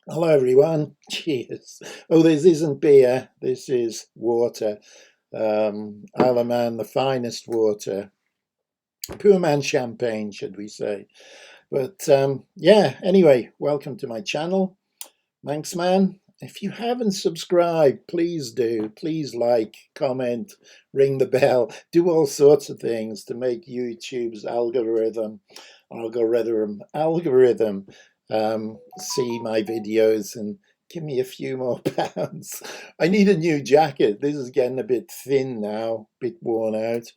Hello, everyone. Cheers. Oh, this isn't beer. This is water. Isle of Man, the finest water. Poor man champagne, should we say. But yeah, anyway, welcome to my channel, Manxman. If you haven't subscribed, please do. Please like, comment, ring the bell, do all sorts of things to make YouTube's algorithm see my videos and give me a few more pounds. I need a new jacket. This is getting a bit thin now, a bit worn out.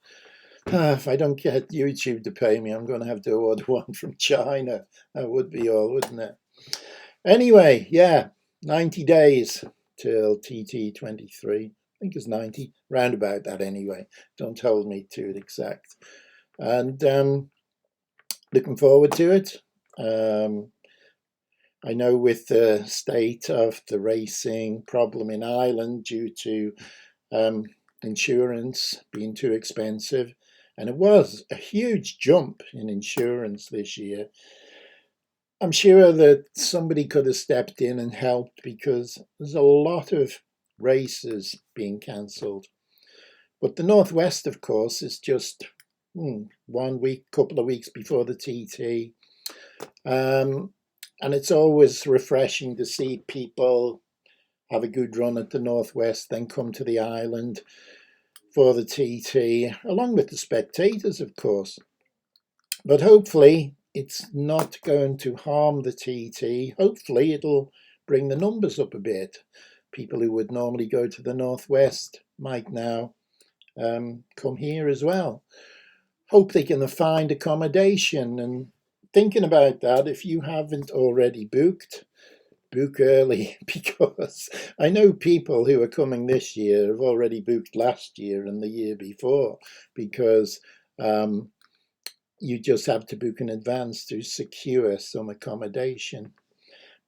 If I don't get YouTube to pay me, I'm going to have to order one from China. That would be all, wouldn't it? Anyway, yeah, 90 days till TT23. I think it's 90, round about that anyway. Don't hold me to it exact. And looking forward to it. I know with the state of the racing problem in Ireland due to insurance being too expensive, and it was a huge jump in insurance this year. I'm sure that somebody could have stepped in and helped because there's a lot of races being cancelled. But the Northwest, of course, is just 1 week, couple of weeks before the TT. And it's always refreshing to see people have a good run at the Northwest, then come to the island for the TT, along with the spectators, of course. But hopefully, it's not going to harm the TT. Hopefully, it'll bring the numbers up a bit. People who would normally go to the Northwest might now come here as well. Hope they can find accommodation. And thinking about that, if you haven't already booked, book early because I know people who are coming this year have already booked last year and the year before because you just have to book in advance to secure some accommodation.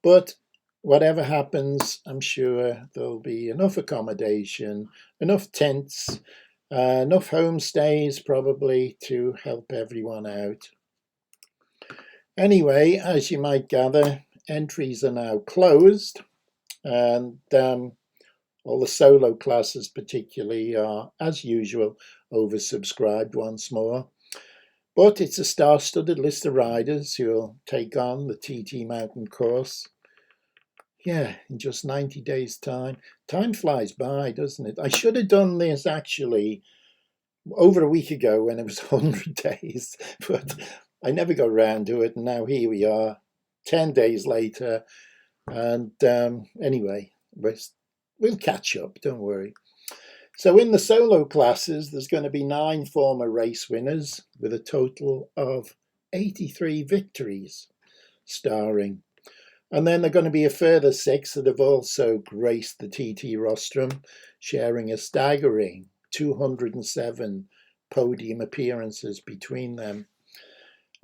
But whatever happens, I'm sure there'll be enough accommodation, enough tents, enough homestays probably to help everyone out. Anyway, as you might gather, entries are now closed, and all the solo classes particularly are, as usual, oversubscribed once more. But it's a star-studded list of riders who will take on the TT Mountain course. Yeah, in just 90 days' time. Time flies by, doesn't it? I should have done this actually over a week ago when it was 100 days, but I never got around to it. And now here we are, 10 days later. And anyway, we'll catch up, don't worry. So in the solo classes, there's going to be 9 former race winners with a total of 83 victories starring. And then there are going to be a further 6 that have also graced the TT rostrum, sharing a staggering 207 podium appearances between them.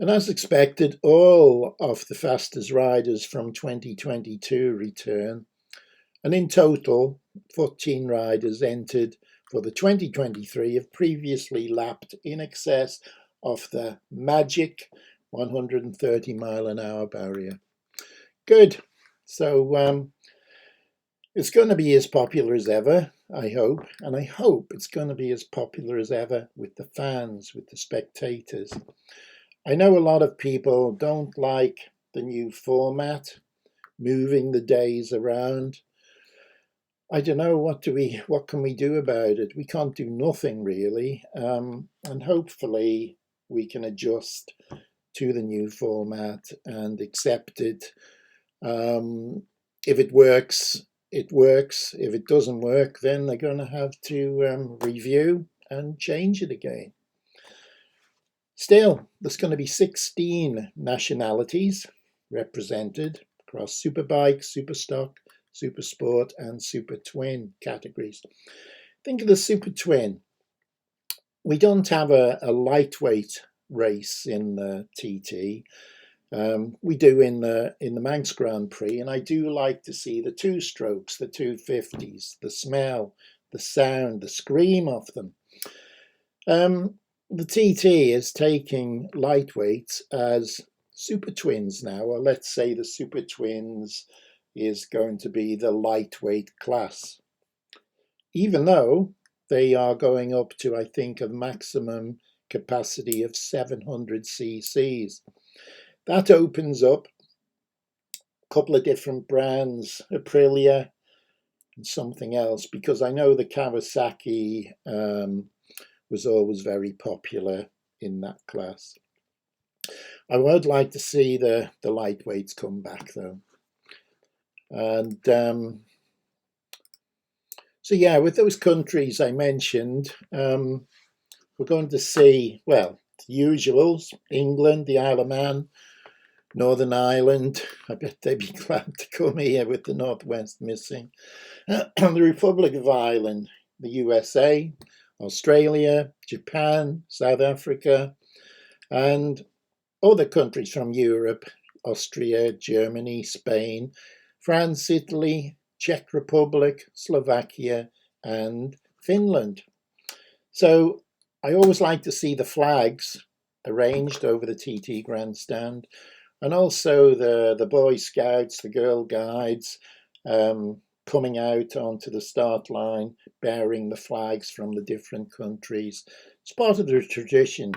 And as expected, all of the fastest riders from 2022 return. And in total, 14 riders entered for the 2023 have previously lapped in excess of the magic 130 mile an hour barrier. Good. So it's going to be as popular as ever, I hope. And I hope it's going to be as popular as ever with the fans, with the spectators. I know a lot of people don't like the new format, moving the days around. I don't know what can we do about it? We can't do nothing really, and hopefully we can adjust to the new format and accept it. If it works, it works. If it doesn't work, then they're going to have to review and change it again. Still, there's going to be 16 nationalities represented across Superbike, Superstock, Super Sport and Super Twin categories. Think of the Super Twin. We don't have a lightweight race in the TT. We do in the Manx Grand Prix, and I do like to see the 2 strokes, the 250s, the smell, the sound, the scream of them. The TT is taking lightweights as Super Twins now, or let's say the Super Twins is going to be the lightweight class, even though they are going up to, I think, a maximum capacity of 700 cc's. That opens up a couple of different brands, Aprilia and something else, because I know the Kawasaki was always very popular in that class. I would like to see the lightweights come back though. And so yeah, with those countries I mentioned, we're going to see, well, the usuals: England, the Isle of Man, Northern Ireland. I bet they'd be glad to come here with the Northwest missing. The Republic of Ireland, the USA, Australia, Japan, South Africa, and other countries from Europe: Austria, Germany, Spain, France, Italy, Czech Republic, Slovakia, and Finland. So I always like to see the flags arranged over the TT grandstand, and also the Boy Scouts, the Girl Guides, coming out onto the start line bearing the flags from the different countries. It's part of the tradition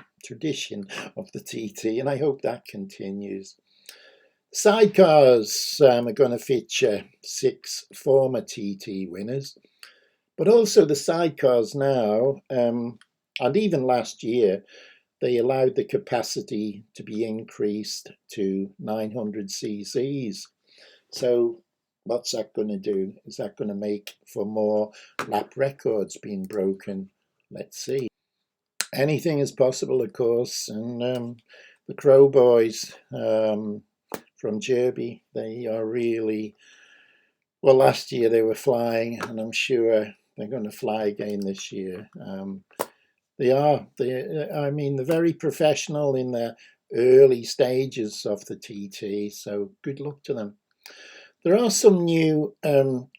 of the TT, and I hope that continues. Sidecars are going to feature 6 former TT winners, but also the sidecars now, and even last year, they allowed the capacity to be increased to 900 cc's. So what's that going to do? Is that going to make for more lap records being broken? Let's see. Anything is possible, of course. And the Crow Boys from Derby, they are really, well, last year they were flying, and I'm sure they're going to fly again this year. I mean, they're very professional in the early stages of the TT, so good luck to them. There are some new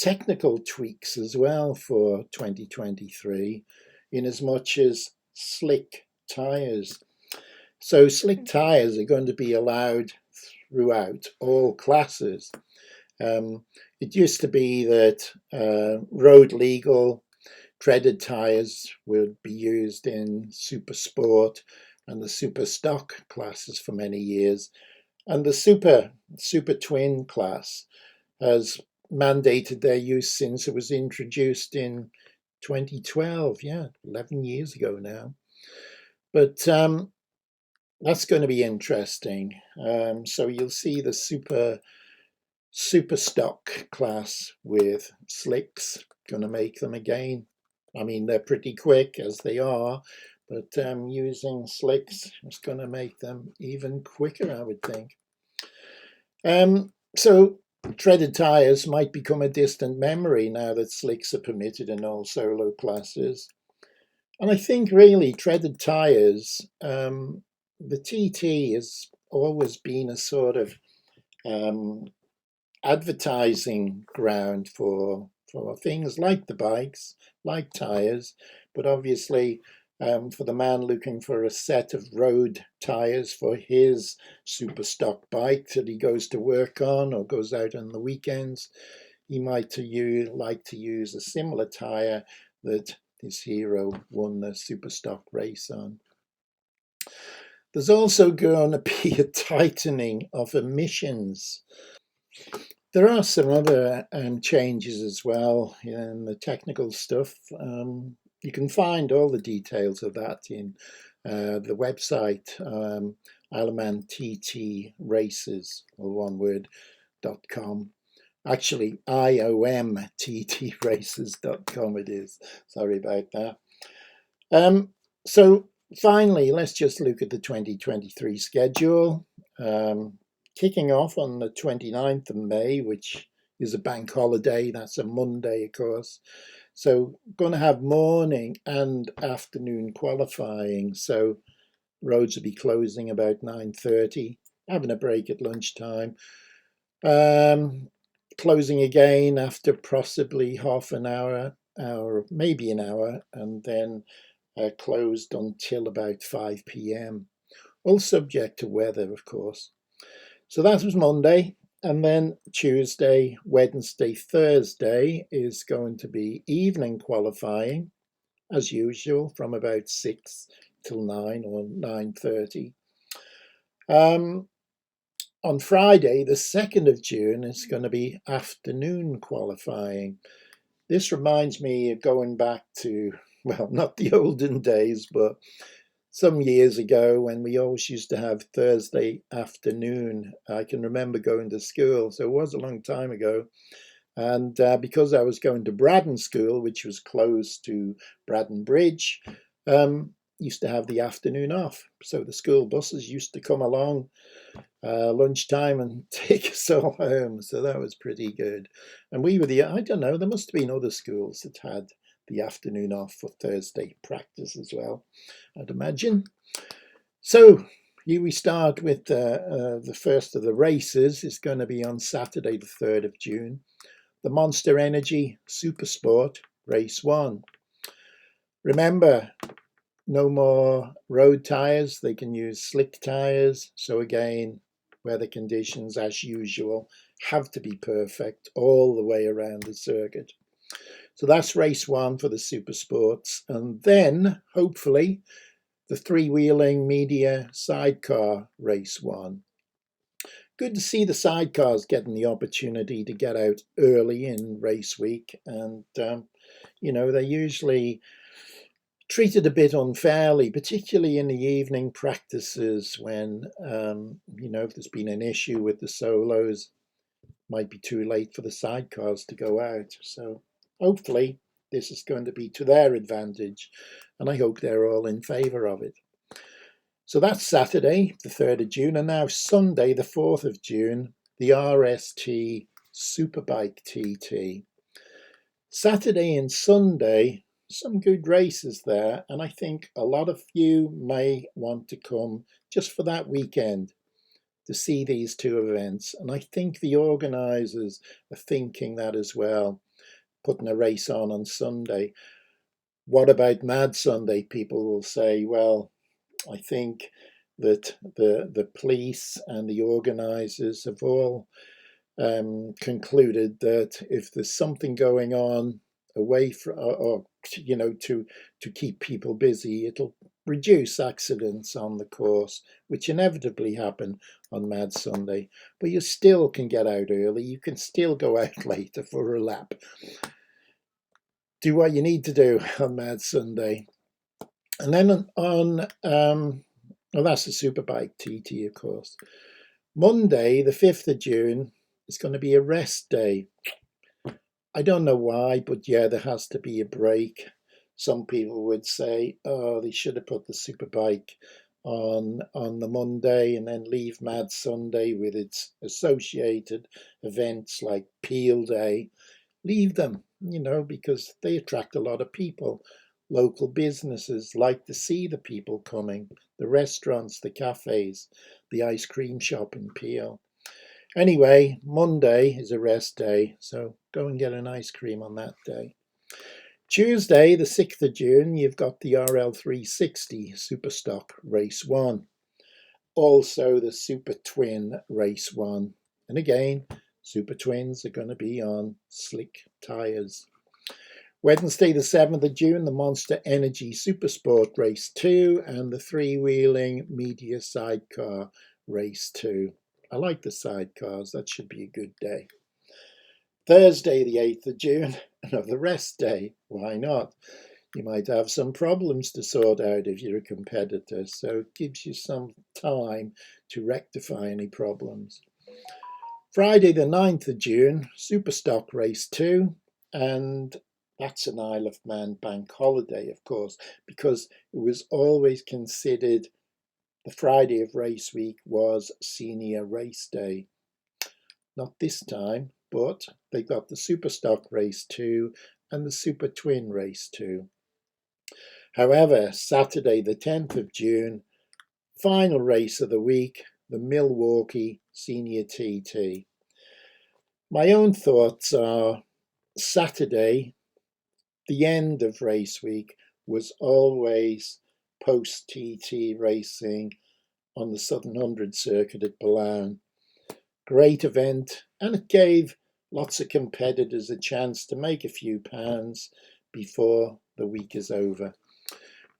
technical tweaks as well for 2023, in as much as slick tyres. So slick tyres are going to be allowed throughout all classes. It used to be that road legal treaded tyres would be used in Super Sport and the Super Stock classes for many years, and the Super Twin class has mandated their use since it was introduced in 2012. Yeah, 11 years ago now. But that's going to be interesting. So you'll see the Super Stock class with slicks, going to make them again. I mean, they're pretty quick as they are, but using slicks is going to make them even quicker, I would think. So treaded tyres might become a distant memory now that slicks are permitted in all solo classes. And I think really treaded tyres, the TT has always been a sort of advertising ground for things like the bikes, like tyres, but obviously for the man looking for a set of road tyres for his super stock bike that he goes to work on or goes out on the weekends, he might like to use a similar tyre that his hero won the super stock race on. There's also going to be a tightening of emissions. There are some other changes as well in the technical stuff. You can find all the details of that in the website, Isle of Man TT Races, or one word, .com. Actually, IOMTTraces.com it is. Sorry about that. So finally, let's just look at the 2023 schedule. Kicking off on the 29th of May, which is a bank holiday. That's a Monday, of course. So going to have morning and afternoon qualifying. So roads will be closing about 9:30, having a break at lunchtime. Closing again after possibly half an hour, maybe an hour, and then closed until about 5 p.m. All subject to weather, of course. So that was Monday. And then Tuesday, Wednesday, Thursday is going to be evening qualifying, as usual, from about 6 till 9 or 9:30. Um, on Friday, the 2nd of June, is going to be afternoon qualifying. This reminds me of going back to, well, not the olden days, but some years ago when we always used to have Thursday afternoon. I can remember going to school, so it was a long time ago. And because I was going to Braddon School, which was close to Braddon Bridge, used to have the afternoon off. So the school buses used to come along lunchtime and take us all home. So that was pretty good. And we were I don't know, there must have been other schools that had the afternoon off for Thursday practice as well, I'd imagine. So here we start with the first of the races. It's going to be on Saturday, the 3rd of June. The Monster Energy Super Sport Race 1. Remember, no more road tyres. They can use slick tyres. So again, weather conditions, as usual, have to be perfect all the way around the circuit. So that's race 1 for the Super Sports. And then, hopefully, the three-wheeling media sidecar race 1. Good to see the sidecars getting the opportunity to get out early in race week. And, they're usually treated a bit unfairly, particularly in the evening practices when, if there's been an issue with the solos, might be too late for the sidecars to go out. So hopefully this is going to be to their advantage, and I hope they're all in favour of it. So that's Saturday, the 3rd of June, and now Sunday, the 4th of June, the RST Superbike TT. Saturday and Sunday, some good races there, and I think a lot of you may want to come just for that weekend to see these two events. And I think the organisers are thinking that as well, putting a race on Sunday. What about Mad Sunday? People will say, well, I think that the police and the organisers have all concluded that if there's something going on away from, or to keep people busy, it'll reduce accidents on the course, which inevitably happen on Mad Sunday. But you still can get out early. You can still go out later for a lap. Do what you need to do on Mad Sunday. And then on that's the Superbike TT, of course. Monday, the 5th of June, is going to be a rest day. I don't know why, but yeah, there has to be a break. Some people would say, oh, they should have put the Superbike on the Monday and then leave Mad Sunday with its associated events like Peel Day. Leave them, because they attract a lot of people. Local businesses like to see the people coming, the restaurants, the cafes, the ice cream shop in Peel. Anyway, Monday is a rest day, so go and get an ice cream on that day. Tuesday, the 6th of June, you've got the RL360 Superstock Race 1. Also the Super Twin Race 1. And again, Super Twins are going to be on slick tyres. Wednesday, the 7th of June, the Monster Energy Supersport Race 2 and the three-wheeling Media Sidecar Race 2. I like the sidecars. That should be a good day. Thursday, the 8th of June, another rest day. Why not? You might have some problems to sort out if you're a competitor, so it gives you some time to rectify any problems. Friday, the 9th of June, Superstock Race 2, and that's an Isle of Man bank holiday, of course, because it was always considered the Friday of race week was senior race day. Not this time, but they got the Superstock Race 2 and the Super Twin Race 2. However, Saturday the 10th of June, final race of the week, the Milwaukee Senior TT. My own thoughts are Saturday, the end of race week, was always post-TT racing on the Southern 100 circuit at Boulogne. Great event, and it gave lots of competitors a chance to make a few pounds before the week is over.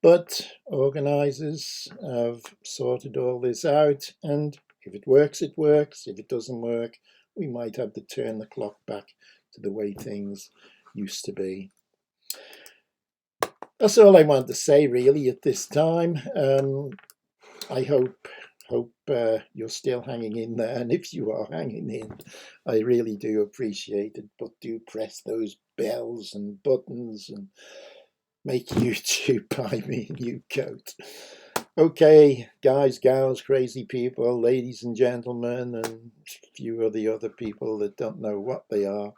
But organisers have sorted all this out, and if it works, it works. If it doesn't work, we might have to turn the clock back to the way things used to be. That's all I want to say really at this time. I hope you're still hanging in there, and if you are hanging in, I really do appreciate it. But do press those bells and buttons and make YouTube buy me a new coat. Okay, guys, gals, crazy people, ladies and gentlemen, and a few of the other people that don't know what they are,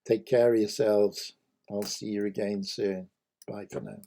take care of yourselves. I'll see you again soon. Bye for now.